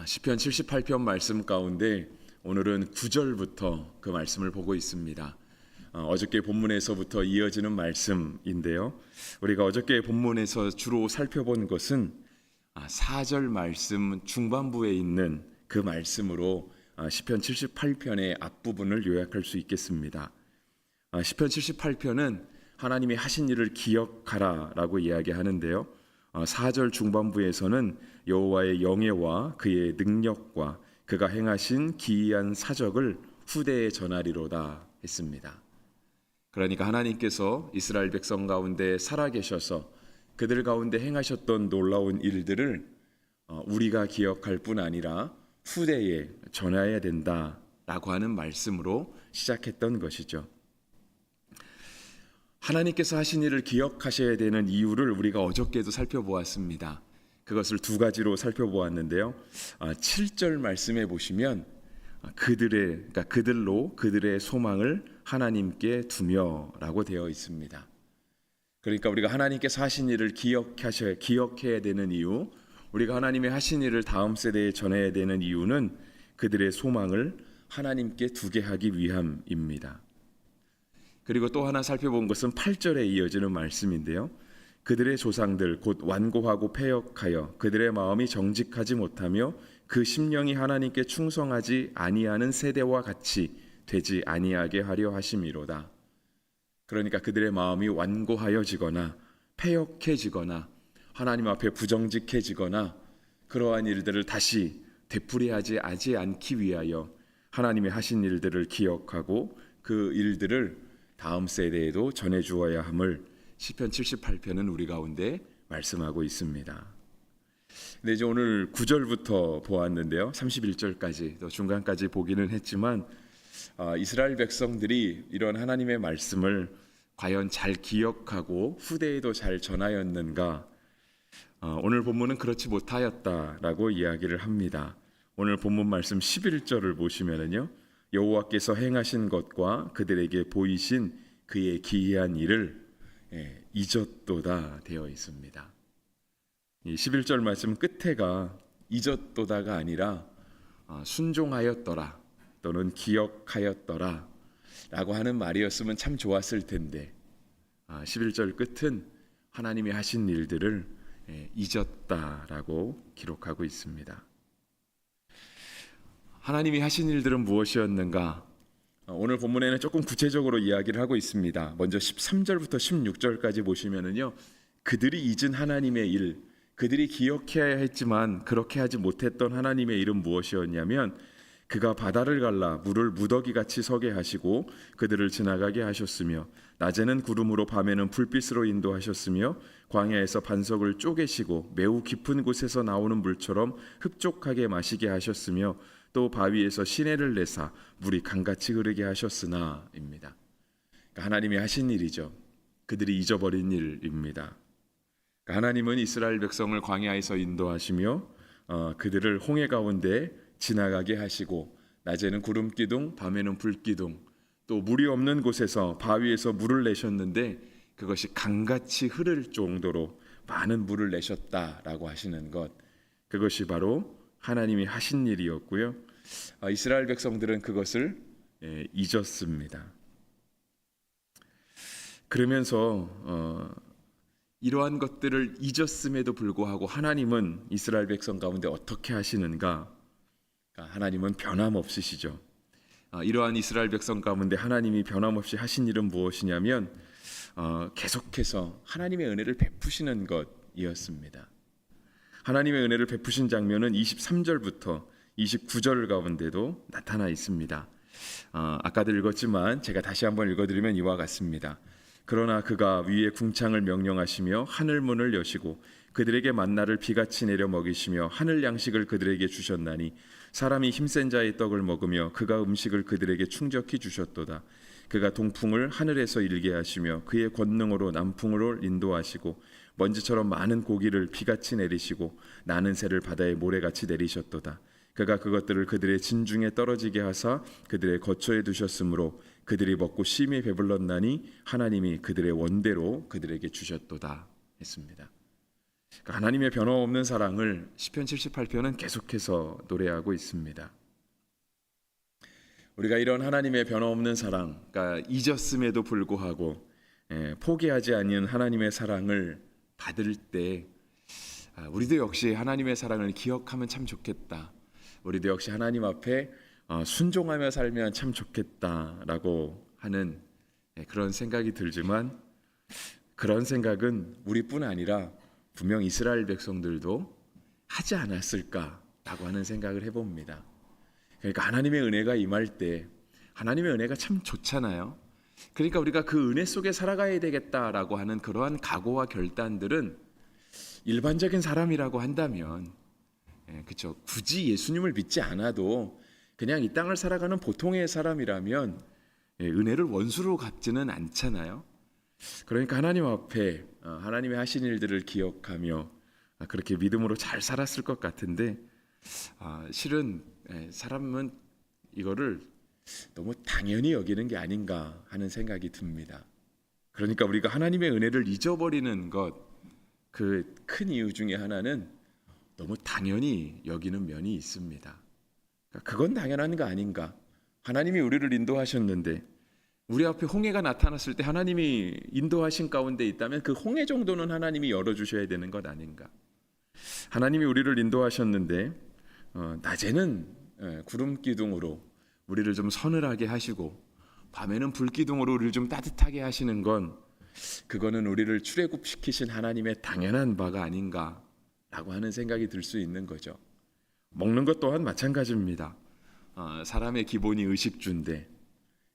시편 78편 말씀 가운데 오늘은 9절부터 그 말씀을 보고 있습니다. 어저께 본문에서부터 이어지는 말씀인데요. 우리가 어저께 본문에서 주로 살펴본 것은 4절 말씀 중반부에 있는 그 말씀으로 시편 78편의 앞부분을 요약할 수 있겠습니다. 시편 78편은 하나님이 하신 일을 기억하라라고 이야기하는데요. 4절 중반부에서는 여호와의 영예와 그의 능력과 그가 행하신 기이한 사적을 후대에 전하리로다 했습니다. 그러니까 하나님께서 이스라엘 백성 가운데 살아계셔서 그들 가운데 행하셨던 놀라운 일들을 우리가 기억할 뿐 아니라 후대에 전해야 된다라고 하는 말씀으로 시작했던 것이죠. 하나님께서 하신 일을 기억하셔야 되는 이유를 우리가 어저께도 살펴보았습니다. 그것을 두 가지로 살펴보았는데요. 7절 말씀에 보시면 그들로 그들의 소망을 하나님께 두며라고 되어 있습니다. 그러니까 우리가 하나님께서 하신 일을 기억해야 되는 이유, 우리가 하나님의 하신 일을 다음 세대에 전해야 되는 이유는 그들의 소망을 하나님께 두게 하기 위함입니다. 그리고 또 하나 살펴본 것은 8절에 이어지는 말씀인데요. 그들의 조상들 곧 완고하고 패역하여 그들의 마음이 정직하지 못하며 그 심령이 하나님께 충성하지 아니하는 세대와 같이 되지 아니하게 하려 하심이로다. 그러니까 그들의 마음이 완고하여지거나 패역해지거나 하나님 앞에 부정직해지거나 그러한 일들을 다시 되풀이하지 않기 위하여 하나님의 하신 일들을 기억하고 그 일들을 다음 세대에도 전해주어야 함을 시편 78편은 우리 가운데 말씀하고 있습니다. 근데 이제 오늘 9절부터 보았는데요. 31절까지 또 중간까지 보기는 했지만 이스라엘 백성들이 이런 하나님의 말씀을 과연 잘 기억하고 후대에도 잘 전하였는가? 오늘 본문은 그렇지 못하였다라고 이야기를 합니다. 오늘 본문 말씀 11절을 보시면은요. 여호와께서 행하신 것과 그들에게 보이신 그의 기이한 일을 잊었도다 되어 있습니다. 이 11절 말씀 끝에가 잊었도다가 아니라 순종하였더라 또는 기억하였더라 라고 하는 말이었으면 참 좋았을 텐데 11절 끝은 하나님이 하신 일들을 잊었다라고 기록하고 있습니다. 하나님이 하신 일들은 무엇이었는가? 오늘 본문에는 조금 구체적으로 이야기를 하고 있습니다. 먼저 13절부터 16절까지 보시면은요. 그들이 잊은 하나님의 일, 그들이 기억해야 했지만 그렇게 하지 못했던 하나님의 일은 무엇이었냐면 그가 바다를 갈라 물을 무더기같이 서게 하시고 그들을 지나가게 하셨으며 낮에는 구름으로 밤에는 불빛으로 인도하셨으며 광야에서 반석을 쪼개시고 매우 깊은 곳에서 나오는 물처럼 흡족하게 마시게 하셨으며 또 바위에서 시내를 내사 물이 강같이 흐르게 하셨으나입니다. 그러니까 하나님이 하신 일이죠. 그들이 잊어버린 일입니다. 그러니까 하나님은 이스라엘 백성을 광야에서 인도하시며 그들을 홍해 가운데 지나가게 하시고 낮에는 구름 기둥, 밤에는 불 기둥, 또 물이 없는 곳에서 바위에서 물을 내셨는데 그것이 강같이 흐를 정도로 많은 물을 내셨다라고 하시는 것, 그것이 바로 하나님이 하신 일이었고요. 이스라엘 백성들은 그것을 잊었습니다. 그러면서 이러한 것들을 잊었음에도 불구하고 하나님은 이스라엘 백성 가운데 어떻게 하시는가? 하나님은 변함없으시죠. 이러한 이스라엘 백성 가운데 하나님이 변함없이 하신 일은 무엇이냐면 계속해서 하나님의 은혜를 베푸시는 것이었습니다. 하나님의 은혜를 베푸신 장면은 23절부터 29절 가운데도 나타나 있습니다. 아까도 읽었지만 제가 다시 한번 읽어드리면 이와 같습니다. 그러나 그가 위에 궁창을 명령하시며 하늘 문을 여시고 그들에게 만나를 비같이 내려 먹이시며 하늘 양식을 그들에게 주셨나니 사람이 힘센 자의 떡을 먹으며 그가 음식을 그들에게 충족히 주셨도다. 그가 동풍을 하늘에서 일게 하시며 그의 권능으로 남풍으로 인도하시고 먼지처럼 많은 고기를 비같이 내리시고 나는 새를 바다의 모래같이 내리셨도다. 그가 그것들을 그들의 진중에 떨어지게 하사 그들의 거처에 두셨으므로 그들이 먹고 심히 배불렀나니 하나님이 그들의 원대로 그들에게 주셨도다 했습니다. 하나님의 변함없는 사랑을 시편 78편은 계속해서 노래하고 있습니다. 우리가 이런 하나님의 변함없는 사랑, 그러니까 잊었음에도 불구하고 포기하지 않는 하나님의 사랑을 받을 때 우리도 역시 하나님의 사랑을 기억하면 참 좋겠다. 우리도 역시 하나님 앞에 순종하며 살면 참 좋겠다라고 하는 그런 생각이 들지만, 그런 생각은 우리뿐 아니라 분명 이스라엘 백성들도 하지 않았을까라고 하는 생각을 해봅니다. 그러니까 하나님의 은혜가 임할 때 하나님의 은혜가 참 좋잖아요. 그러니까 우리가 그 은혜 속에 살아가야 되겠다라고 하는 그러한 각오와 결단들은 일반적인 사람이라고 한다면, 그렇죠, 굳이 예수님을 믿지 않아도 그냥 이 땅을 살아가는 보통의 사람이라면 은혜를 원수로 갚지는 않잖아요. 그러니까 하나님 앞에 하나님의 하신 일들을 기억하며 그렇게 믿음으로 잘 살았을 것 같은데, 실은 사람은 이거를 너무 당연히 여기는 게 아닌가 하는 생각이 듭니다. 그러니까 우리가 하나님의 은혜를 잊어버리는 것, 그 큰 이유 중에 하나는 너무 당연히 여기는 면이 있습니다. 그건 당연한 거 아닌가? 하나님이 우리를 인도하셨는데 우리 앞에 홍해가 나타났을 때 하나님이 인도하신 가운데 있다면 그 홍해 정도는 하나님이 열어주셔야 되는 것 아닌가? 하나님이 우리를 인도하셨는데 낮에는 구름 기둥으로 우리를 좀 서늘하게 하시고 밤에는 불 기둥으로 우리를 좀 따뜻하게 하시는 건, 그거는 우리를 출애굽시키신 하나님의 당연한 바가 아닌가라고 하는 생각이 들 수 있는 거죠. 먹는 것 또한 마찬가지입니다. 사람의 기본이 의식주인데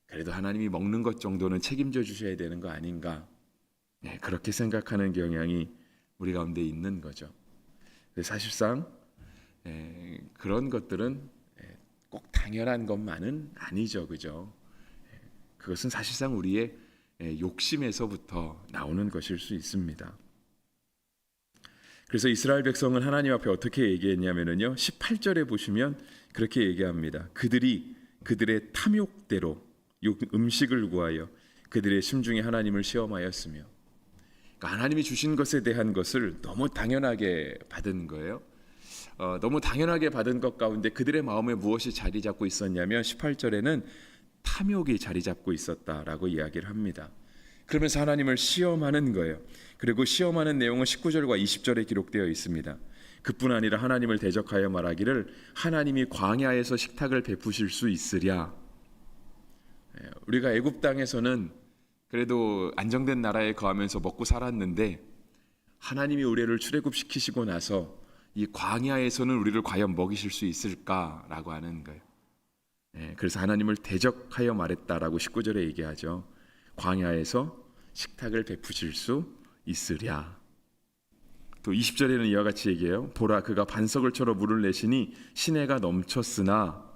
그래도 하나님이 먹는 것 정도는 책임져 주셔야 되는 거 아닌가, 그렇게 생각하는 경향이 우리 가운데 있는 거죠. 사실상 그런 것들은 꼭 당연한 것만은 아니죠, 그죠? 그것은 사실상 우리의 욕심에서부터 나오는 것일 수 있습니다. 그래서 이스라엘 백성은 하나님 앞에 어떻게 얘기했냐면요, 18절에 보시면 그렇게 얘기합니다. 그들이 그들의 탐욕대로 음식을 구하여 그들의 심중에 하나님을 시험하였으며, 그러니까 하나님이 주신 것에 대한 것을 너무 당연하게 받은 거예요. 너무 당연하게 받은 것 가운데 그들의 마음에 무엇이 자리 잡고 있었냐면 18절에는 탐욕이 자리 잡고 있었다라고 이야기를 합니다. 그러면서 하나님을 시험하는 거예요. 그리고 시험하는 내용은 19절과 20절에 기록되어 있습니다. 그뿐 아니라 하나님을 대적하여 말하기를 하나님이 광야에서 식탁을 베푸실 수 있으랴. 우리가 애굽 땅에서는 그래도 안정된 나라에 거하면서 먹고 살았는데 하나님이 우리를 출애굽시키시고 나서 이 광야에서는 우리를 과연 먹이실 수 있을까라고 하는 거예요. 그래서 하나님을 대적하여 말했다라고 19절에 얘기하죠. 광야에서 식탁을 베푸실 수 있으랴. 또 20절에는 이와 같이 얘기해요. 보라, 그가 반석을 쳐러 물을 내시니 시내가 넘쳤으나,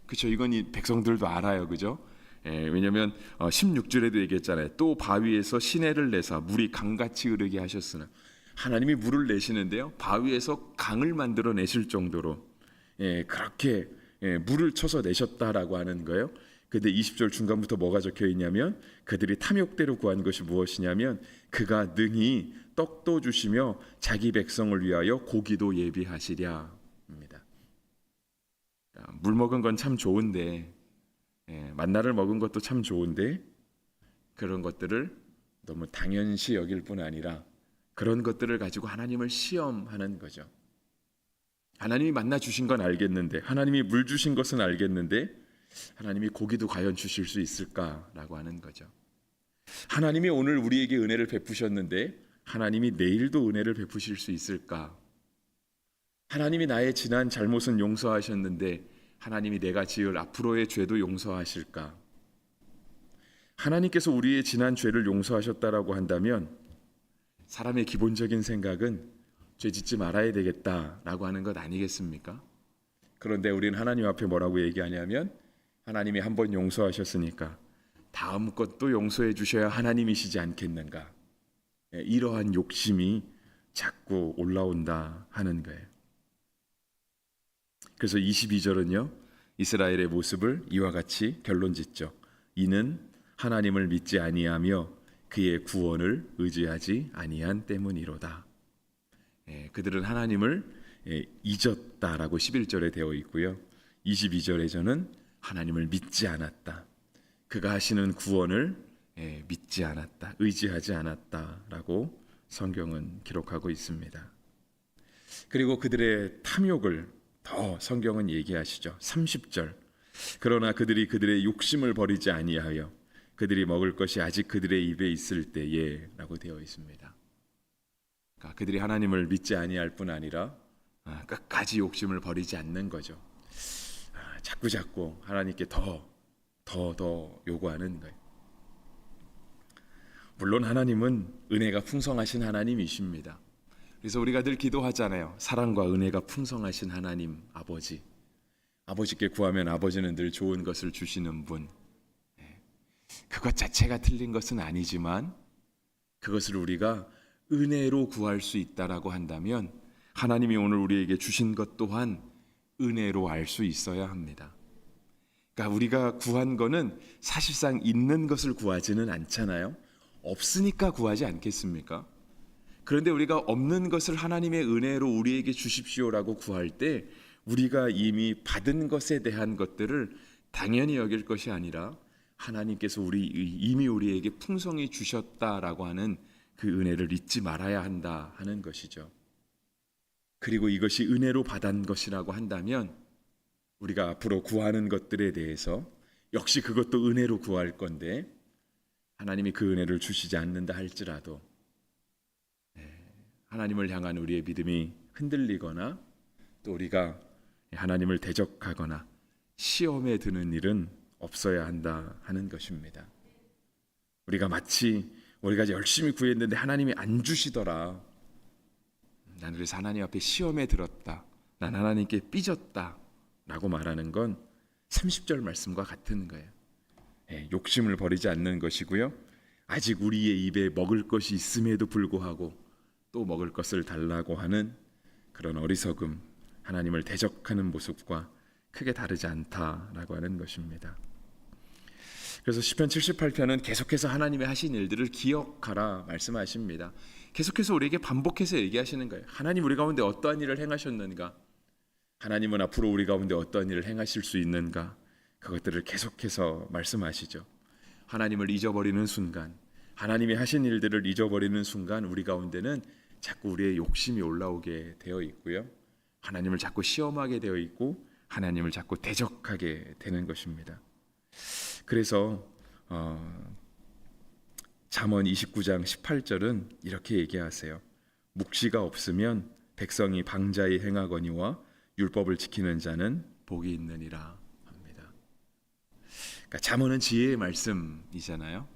그렇죠, 이건 이 백성들도 알아요, 그죠? 왜냐하면 16절에도 얘기했잖아요. 또 바위에서 시내를 내사 물이 강같이 흐르게 하셨으나, 하나님이 물을 내시는데요, 바위에서 강을 만들어 내실 정도로 그렇게 물을 쳐서 내셨다라고 하는 거예요. 근데 20절 중간부터 뭐가 적혀 있냐면, 그들이 탐욕대로 구한 것이 무엇이냐면 그가 능히 떡도 주시며 자기 백성을 위하여 고기도 예비하시랴 입니다. 물 먹은 건 참 좋은데, 만나를 먹은 것도 참 좋은데, 그런 것들을 너무 당연시 여길 뿐 아니라 그런 것들을 가지고 하나님을 시험하는 거죠. 하나님이 만나 주신 건 알겠는데, 하나님이 물 주신 것은 알겠는데, 하나님이 고기도 과연 주실 수 있을까라고 하는 거죠. 하나님이 오늘 우리에게 은혜를 베푸셨는데 하나님이 내일도 은혜를 베푸실 수 있을까? 하나님이 나의 지난 잘못은 용서하셨는데 하나님이 내가 지을 앞으로의 죄도 용서하실까? 하나님께서 우리의 지난 죄를 용서하셨다라고 한다면 사람의 기본적인 생각은 죄 짓지 말아야 되겠다라고 하는 것 아니겠습니까? 그런데 우리는 하나님 앞에 뭐라고 얘기하냐면, 하나님이 한번 용서하셨으니까 다음 것도 용서해 주셔야 하나님이시지 않겠는가? 이러한 욕심이 자꾸 올라온다 하는 거예요. 그래서 22절은요, 이스라엘의 모습을 이와 같이 결론짓죠. 이는 하나님을 믿지 아니하며 그의 구원을 의지하지 아니한 때문이로다. 그들은 하나님을 잊었다라고 11절에 되어 있고요. 22절에서는 하나님을 믿지 않았다. 그가 하시는 구원을 믿지 않았다. 의지하지 않았다라고 성경은 기록하고 있습니다. 그리고 그들의 탐욕을 더 성경은 얘기하시죠. 30절. 그러나 그들이 그들의 욕심을 버리지 아니하여 그들이 먹을 것이 아직 그들의 입에 있을 때에라고 되어 있습니다. 그러니까 그들이 하나님을 믿지 아니할 뿐 아니라 끝까지 욕심을 버리지 않는 거죠. 자꾸 하나님께 더 요구하는 거예요. 물론 하나님은 은혜가 풍성하신 하나님이십니다. 그래서 우리가 늘 기도하잖아요. 사랑과 은혜가 풍성하신 하나님 아버지. 아버지께 구하면 아버지는 늘 좋은 것을 주시는 분. 그것 자체가 틀린 것은 아니지만 그것을 우리가 은혜로 구할 수 있다라고 한다면 하나님이 오늘 우리에게 주신 것 또한 은혜로 알 수 있어야 합니다. 그러니까 우리가 구한 거는 사실상 있는 것을 구하지는 않잖아요. 없으니까 구하지 않겠습니까? 그런데 우리가 없는 것을 하나님의 은혜로 우리에게 주십시오라고 구할 때 우리가 이미 받은 것에 대한 것들을 당연히 여길 것이 아니라 하나님께서 이미 우리에게 풍성히 주셨다라고 하는 그 은혜를 잊지 말아야 한다 하는 것이죠. 그리고 이것이 은혜로 받은 것이라고 한다면 우리가 앞으로 구하는 것들에 대해서 역시 그것도 은혜로 구할 건데 하나님이 그 은혜를 주시지 않는다 할지라도 하나님을 향한 우리의 믿음이 흔들리거나 또 우리가 하나님을 대적하거나 시험에 드는 일은 없어야 한다 하는 것입니다. 우리가 마치 우리가 열심히 구했는데 하나님이 안 주시더라. 난 그래서 하나님 앞에 시험에 들었다. 난 하나님께 삐졌다. 라고 말하는 건 30절 말씀과 같은 거예요. 욕심을 버리지 않는 것이고요. 아직 우리의 입에 먹을 것이 있음에도 불구하고 또 먹을 것을 달라고 하는 그런 어리석음, 하나님을 대적하는 모습과 크게 다르지 않다라고 하는 것입니다. 그래서 시편 78편은 계속해서 하나님의 하신 일들을 기억하라 말씀하십니다. 계속해서 우리에게 반복해서 얘기하시는 거예요. 하나님 우리 가운데 어떠한 일을 행하셨는가? 하나님은 앞으로 우리 가운데 어떠한 일을 행하실 수 있는가? 그것들을 계속해서 말씀하시죠. 하나님을 잊어버리는 순간, 하나님이 하신 일들을 잊어버리는 순간 우리 가운데는 자꾸 우리의 욕심이 올라오게 되어 있고요. 하나님을 자꾸 시험하게 되어 있고 하나님을 자꾸 대적하게 되는 것입니다. 그래서 잠언 29장 18절은 이렇게 얘기하세요. 묵시가 없으면 백성이 방자히 행하거니와 율법을 지키는 자는 복이 있느니라 합니다. 그러니까 잠언은 지혜의 말씀이잖아요.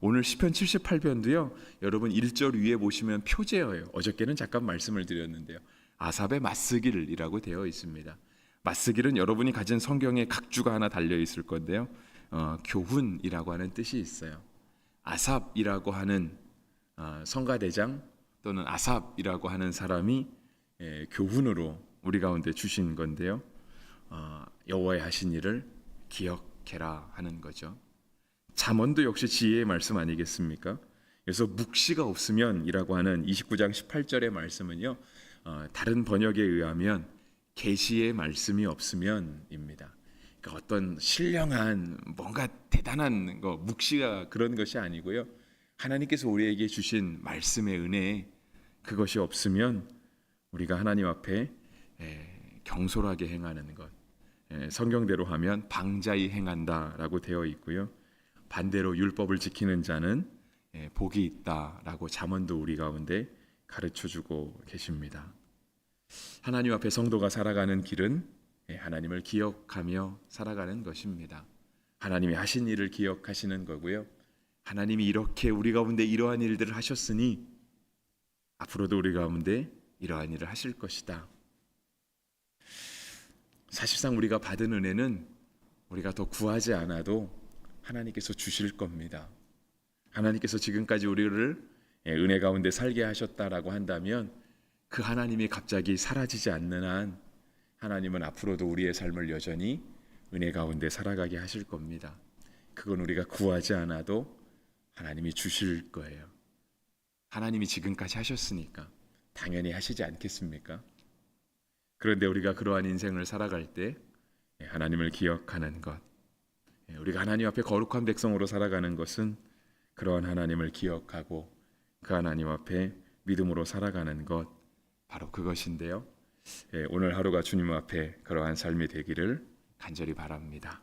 오늘 시편 78편도요. 여러분 1절 위에 보시면 표제어예요. 어저께는 잠깐 말씀을 드렸는데요. 아삽의 맞쓰기이라고 되어 있습니다. 맞쓰기는 여러분이 가진 성경에 각주가 하나 달려 있을 건데요. 교훈이라고 하는 뜻이 있어요. 아삽이라고 하는 성가대장 또는 아삽이라고 하는 사람이 교훈으로 우리 가운데 주신 건데요. 여호와의 하신 일을 기억해라 하는 거죠. 잠언도 역시 지혜의 말씀 아니겠습니까? 그래서 묵시가 없으면이라고 하는 29장 18절의 말씀은요. 다른 번역에 의하면 계시의 말씀이 없으면입니다. 그러니까 어떤 신령한 뭔가 대단한 거 묵시가 그런 것이 아니고요. 하나님께서 우리에게 주신 말씀의 은혜 그것이 없으면 우리가 하나님 앞에 경솔하게 행하는 것, 성경대로 하면 방자히 행한다라고 되어 있고요. 반대로 율법을 지키는 자는 복이 있다라고 잠언도 우리 가운데 가르쳐주고 계십니다. 하나님 앞에 성도가 살아가는 길은 하나님을 기억하며 살아가는 것입니다. 하나님이 하신 일을 기억하시는 거고요. 하나님이 이렇게 우리 가운데 이러한 일들을 하셨으니 앞으로도 우리 가운데 이러한 일을 하실 것이다. 사실상 우리가 받은 은혜는 우리가 더 구하지 않아도 하나님께서 주실 겁니다. 하나님께서 지금까지 우리를 은혜 가운데 살게 하셨다라고 한다면 그 하나님이 갑자기 사라지지 않는 한 하나님은 앞으로도 우리의 삶을 여전히 은혜 가운데 살아가게 하실 겁니다. 그건 우리가 구하지 않아도 하나님이 주실 거예요. 하나님이 지금까지 하셨으니까 당연히 하시지 않겠습니까? 그런데 우리가 그러한 인생을 살아갈 때 하나님을 기억하는 것, 우리가 하나님 앞에 거룩한 백성으로 살아가는 것은 그러한 하나님을 기억하고 그 하나님 앞에 믿음으로 살아가는 것, 바로 그것인데요. 오늘 하루가 주님 앞에 그러한 삶이 되기를 간절히 바랍니다.